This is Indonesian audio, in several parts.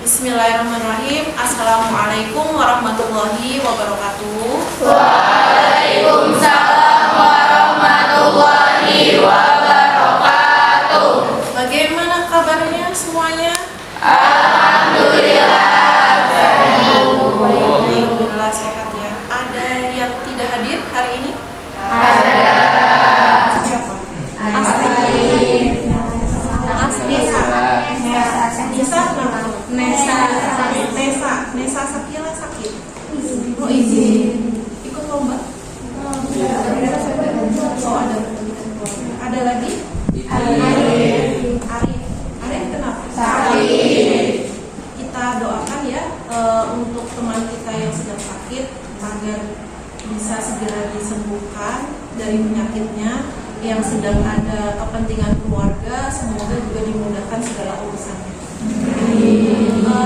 Bismillahirrahmanirrahim. Assalamualaikum warahmatullahi wabarakatuh. Waalaikumsalam warahmatullahi wabarakatuh. Bagaimana kabarnya semuanya? Alhamdulillah. Alhamdulillah sehat ya. Ada yang tidak hadir hari ini? Ada. Siapa? Nesa Sakila sakit. Oh izin ikut lomba. Oh ada lagi? Arif kenapa? Sakit. Kita doakan ya untuk teman kita yang sedang sakit agar bisa segera disembuhkan dari penyakitnya, yang sedang ada kepentingan keluarga, semoga juga dimudahkan segala urusannya.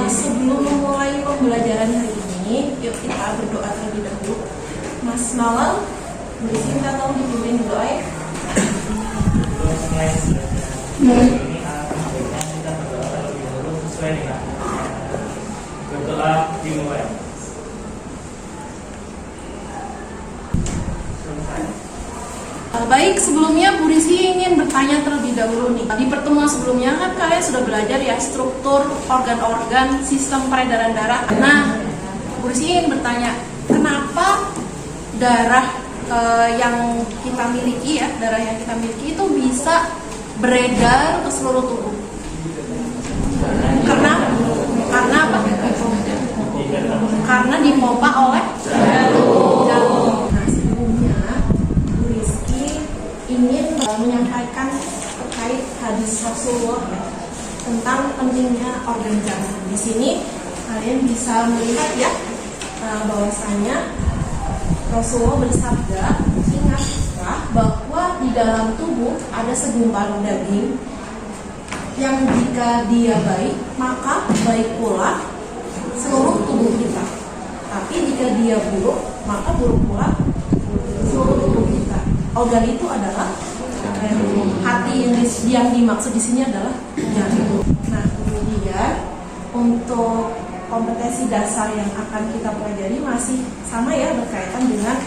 Sebelum memulai pembelajaran hari ini, yuk kita berdoa terlebih dahulu. Mas Malang, boleh minta tolong dipimpin berdoa ya. Ini alhamdulillah kita berdoa terlebih dahulu sesuai dengan berdoa dimulai. Baik, sebelumnya Bu Rizky ingin bertanya terlebih dahulu nih. Di pertemuan sebelumnya kan kalian sudah belajar ya struktur organ-organ sistem peredaran darah. Nah, Bu Rizky ingin bertanya, kenapa darah yang kita miliki ya, darah yang kita miliki itu bisa beredar ke seluruh tubuh? Karena apa? Karena dipompa oleh jantung. Nah, sebelumnya Bu Rizky ingin menyampaikan terkait hadis Rasulullah ya, tentang pentingnya organ jantung. Di sini kalian bisa melihat ya bahwasanya Rasulullah bersabda, ingatlah bahwa di dalam tubuh ada segumpal daging yang jika dia baik, maka baik pula seluruh tubuh kita. Tapi jika dia buruk, maka buruk pula seluruh tubuh kita. Organ itu adalah hati, yang dimaksud di sini adalah jantung. Nah, kemudian untuk kompetensi dasar yang akan kita pelajari masih sama ya, berkaitan dengan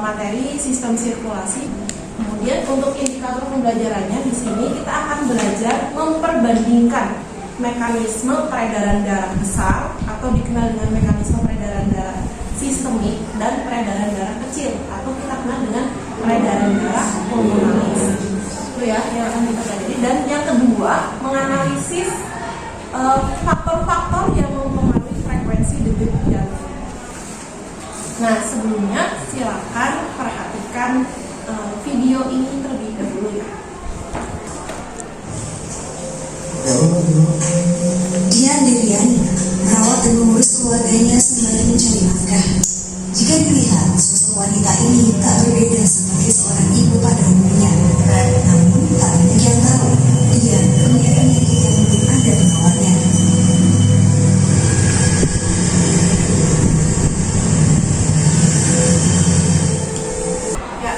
materi sistem sirkulasi. Kemudian untuk indikator pembelajarannya di sini kita akan belajar memperbandingkan mekanisme peredaran darah besar atau dikenal dengan mekanisme peredaran darah sistemik dan peredaran darah kecil atau kita kenal dengan peredaran darah pulmonalis. Itu ya yang akan kita pelajari. Dan yang kedua, menganalisis faktor-faktor yang mempengaruhi frekuensi denyut jantung. Nah, sebelumnya silakan perhatikan video ini terlebih dahulu ya. Dia Deviani merawat dan mengurus keluarganya sembari mencari nafkah. Jika dilihat, sosok wanita ini tak berbeda seperti seorang ibu pada umumnya. Namun tak banyak yang tahu, dia punya penyakit yang belum ada penawarnya. Ya,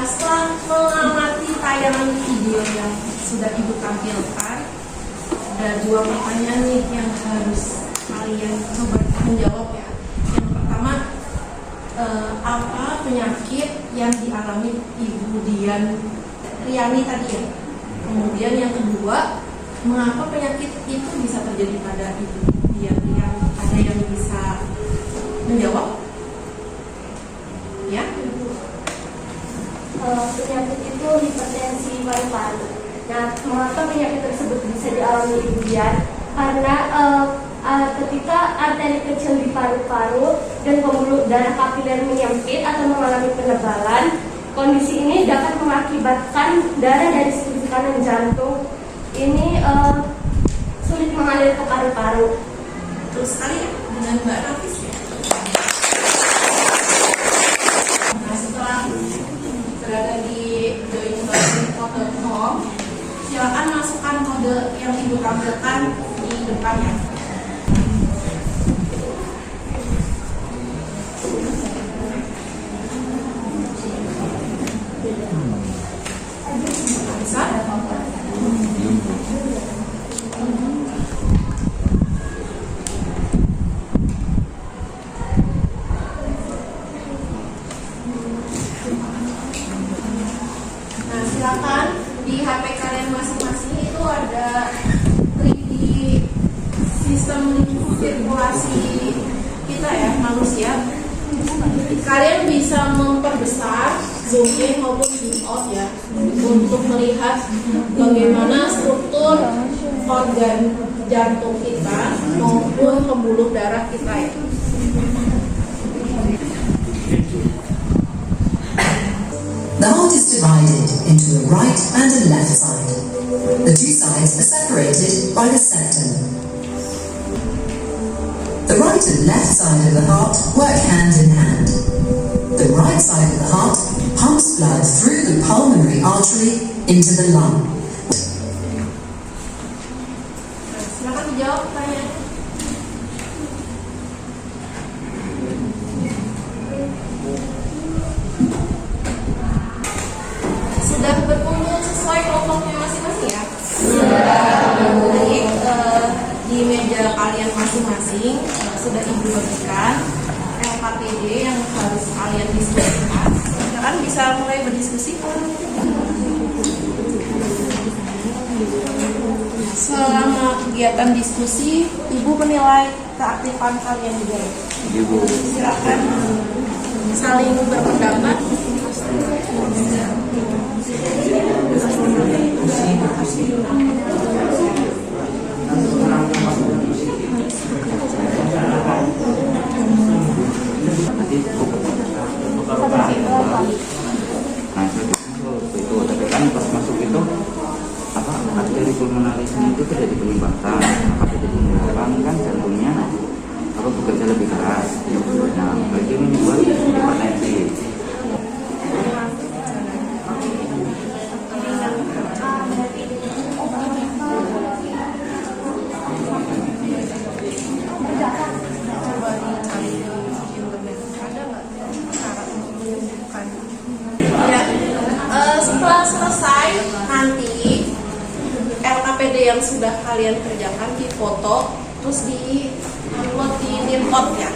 setelah mengamati tayangan video yang sudah Ibu tampilkan, ada dua pertanyaan nih yang harus kalian coba menjawab ya. Yang pertama, apa penyakit yang dialami Ibu Dian Riani tadi ya? Kemudian yang kedua, mengapa penyakit itu bisa terjadi pada Ibu Dian Riani? Ada yang bisa menjawab? Ya? Penyakit itu hipertensi paru-paru. Nah, mengapa penyakit tersebut bisa dialami Ibu Dian? Karena ketika arteri kecil di paru-paru dan pembuluh darah kapiler menyempit atau mengalami penebalan, kondisi ini dapat mengakibatkan darah dari sisi kanan jantung ini sulit mengalir ke paru-paru. Terus sekali ya dengan Mbak Nafis ya. Nah, setelah berada di joinbasket.com, silakan masukkan kode yang Ibu tampilkan di depannya. Bisa? sistem sirkulasi kita ya, manusia, kalian bisa memperbesar, zoom in maupun zoom out ya, untuk melihat bagaimana struktur organ jantung kita maupun pembuluh darah kita ya. The heart is divided into a right and a left side. The two sides are separated by the septum. The right and left side of the heart work hand in hand. The right side of the heart pumps blood through the pulmonary artery into the lung. Silakan dijawab pertanyaannya. Sudah berkumpul sesuai kelompoknya masing-masing ya? Sudah. Baik, di meja kalian masing-masing sudah ibu bagikan LKPD yang harus kalian diskusikan. Silakan bisa mulai berdiskusi. Selama kegiatan diskusi, ibu menilai keaktifan kalian juga. Ibu. Silakan saling berpendapat. Nah itu tapi kan pas masuk itu apa arteri pulmonalis itu terjadi penyumbatan, apa jadi menyebabkan kan jantungnya apa bekerja lebih keras. Nah berarti menyebabkan hipertensi. Setelah selesai nanti LKPD yang sudah kalian kerjakan difoto terus di upload di Nirpot ya.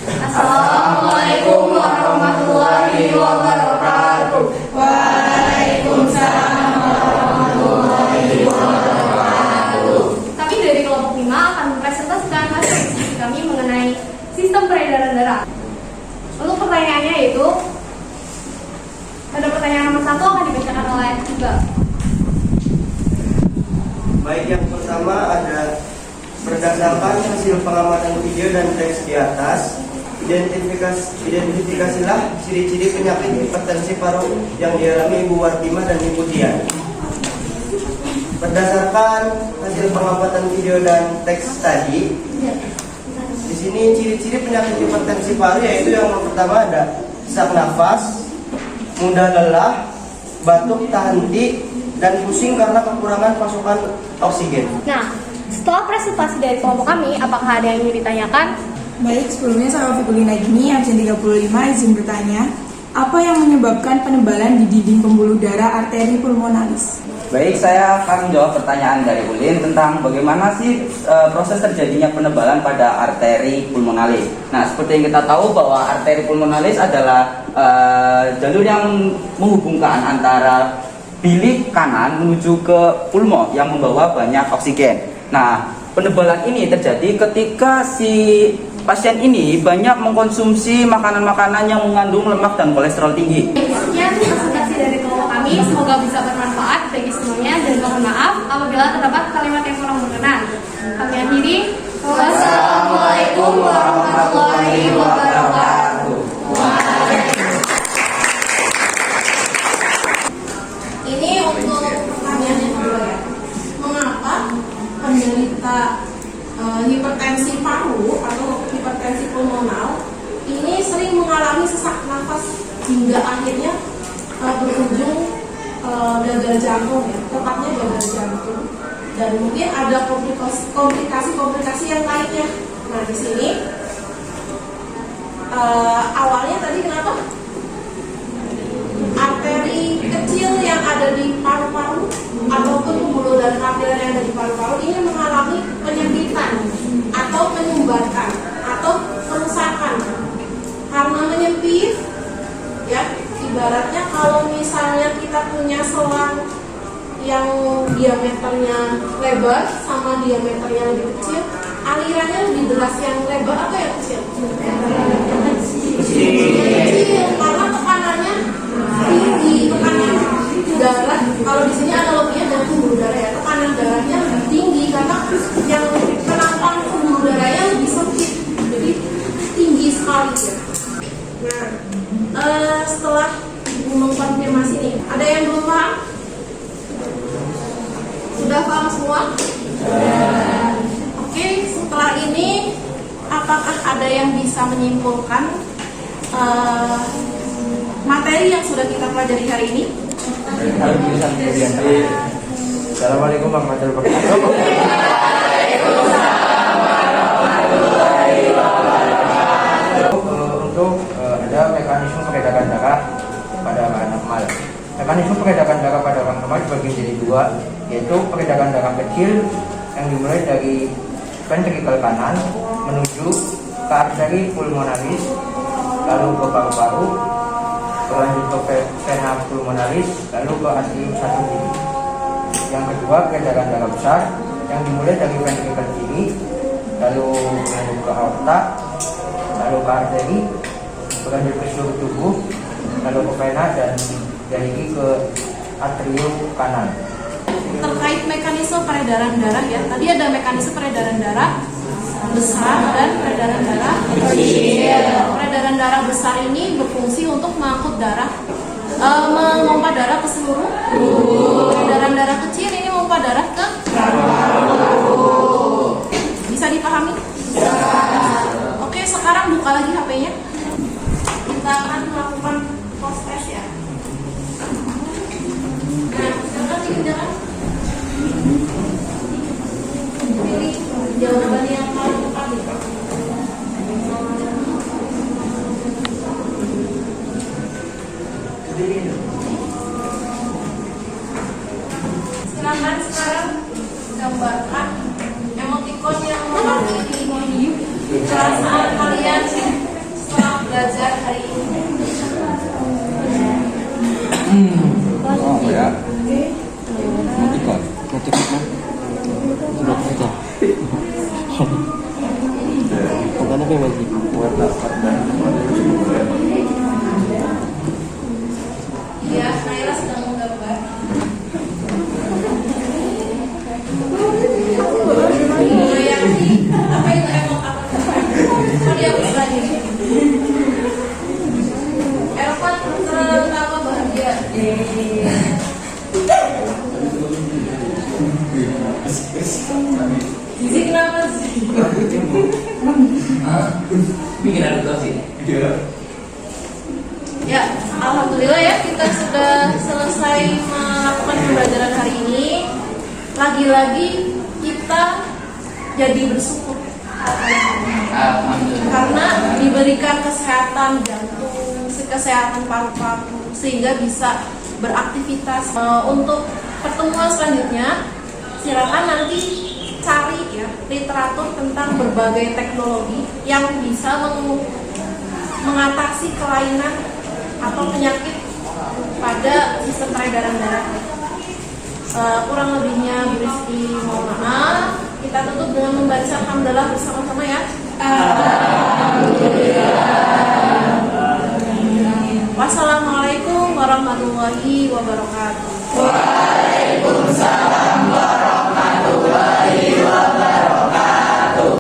Assalamualaikum warahmatullahi wabarakatuh. Waalaikumsalam warahmatullahi wabarakatuh. Kami dari kelompok 5 akan mempresentasikan hasil diskusi kami mengenai sistem peredaran darah. Untuk pertanyaannya yaitu pada pertanyaan nomor 1 akan dibacakan oleh Iqbal. Baik, yang pertama ada berdasarkan hasil pengamatan video dan teks di atas, identifikasilah ciri-ciri penyakit hipertensi paru yang dialami Ibu Wartimah dan Ibu Dian. Berdasarkan hasil pengamatan video dan teks tadi, di sini ciri-ciri penyakit hipertensi paru yaitu yang pertama ada sesak nafas, mudah lelah, batuk tak henti, dan pusing karena kekurangan pasokan oksigen. Nah, setelah presentasi dari kelompok kami, apakah ada yang ingin ditanyakan? Baik, sebelumnya saya Fikulina Gini, absen 35, izin bertanya, apa yang menyebabkan penebalan di dinding pembuluh darah arteri pulmonalis? Baik, saya akan menjawab pertanyaan dari Ulin tentang bagaimana sih proses terjadinya penebalan pada arteri pulmonalis. Nah, seperti yang kita tahu bahwa arteri pulmonalis adalah jalur yang menghubungkan antara bilik kanan menuju ke pulmo yang membawa banyak oksigen. Nah, penebalan ini terjadi ketika si pasien ini banyak mengkonsumsi makanan-makanan yang mengandung lemak dan kolesterol tinggi. Sekian presentasi dari kelompok kami, semoga bisa bermanfaat bagi semuanya dan mohon maaf apabila terdapat kalimat yang kurang berkenan. Kami akhiri. Wassalamualaikum warahmatullahi wabarakatuh. Ini untuk pertanyaan yang kedua ya. Mengapa penderita hipertensi paru atau hipertensi pulmonal ini sering mengalami sesak nafas hingga akhirnya berujung gagal jantung ya, tepatnya gagal jantung, dan mungkin ada komplikasi yang lainnya. Nah di sini awalnya tadi kenapa arteri kecil yang ada di paru-paru ataupun pembuluh darah kapiler yang ada di paru-paru ini mengalami penyempitan atau penyumbatan atau kerusakan karena menyempit ya. Ibaratnya kalau misalnya kita punya selang yang diameternya lebar sama diameter yang lebih kecil, alirannya lebih deras yang lebar atau yang kecil? Kecil, karena tekanannya tinggi, tekanan darah. Kalau di sini analoginya dengan pembuluh darah ya, tekanan darahnya lebih tinggi karena yang penantang pembuluh darahnya lebih sempit, jadi tinggi sekali ya. Nah, setelah mengkonfirmasi nih, ada yang belum paham? Sudah paham semua? Oke, setelah ini apakah ada yang bisa menyimpulkan materi yang sudah kita pelajari hari ini? Assalamualaikum warahmatullahi wabarakatuh. Untuk ada mekanisme peredaran darah pada orang normal. Mekanisme peredaran darah pada orang normal dibagi menjadi dua, yaitu peredaran darah kecil yang dimulai dari ventrikel kanan menuju ke arteri pulmonalis, lalu ke paru-paru, berlanjut ke vena pulmonalis, lalu ke atrium satu kiri. Yang kedua, peredaran darah besar yang dimulai dari ventrikel kiri, lalu menuju ke aorta, lalu ke arteri, berlanjut ke seluruh tubuh, lalu ke vena dan dari ke atrium kanan. Terkait mekanisme peredaran darah ya, tadi ada mekanisme peredaran darah besar dan peredaran darah kecil. Peredaran darah besar ini berfungsi untuk mengangkut darah, memompa darah ke seluruh tubuh. Peredaran darah kecil ini memompa darah ke bisa dipahami? Oke, sekarang buka lagi HP-nya. Kita akan melakukan post test ya. Nah, silakan dikerjakan. Pilih jawaban yang paling tepat. Silakan sekarang gambarkan emoticon yang mewakili perasaan kalian setelah belajar hari ini. Oh ya. Emoticon kan? Sudah kita. Bukan apa masih buat dapat dan Iya, Naila sedang menggambar. Bayangin apa itu emot apa? Oh dia bisa lagi. Elvan tertawa bahagia. Gizi kenapa sih? Bikin ada sih. Ya, alhamdulillah ya kita sudah selesai melakukan pembelajaran hari ini. Lagi-lagi kita jadi bersyukur karena diberikan kesehatan jantung, kesehatan paru-paru sehingga bisa beraktivitas. Untuk pertemuan selanjutnya silakan nanti cari ya literatur tentang berbagai teknologi yang bisa mengatasi kelainan atau penyakit pada sistem peredaran darah. Kurang lebihnya Bu Rizky mohon maaf. Kita tutup dengan membaca hamdalah bersama-sama ya. Wassalamualaikum warahmatullahi wabarakatuh. Waalaikumsalam.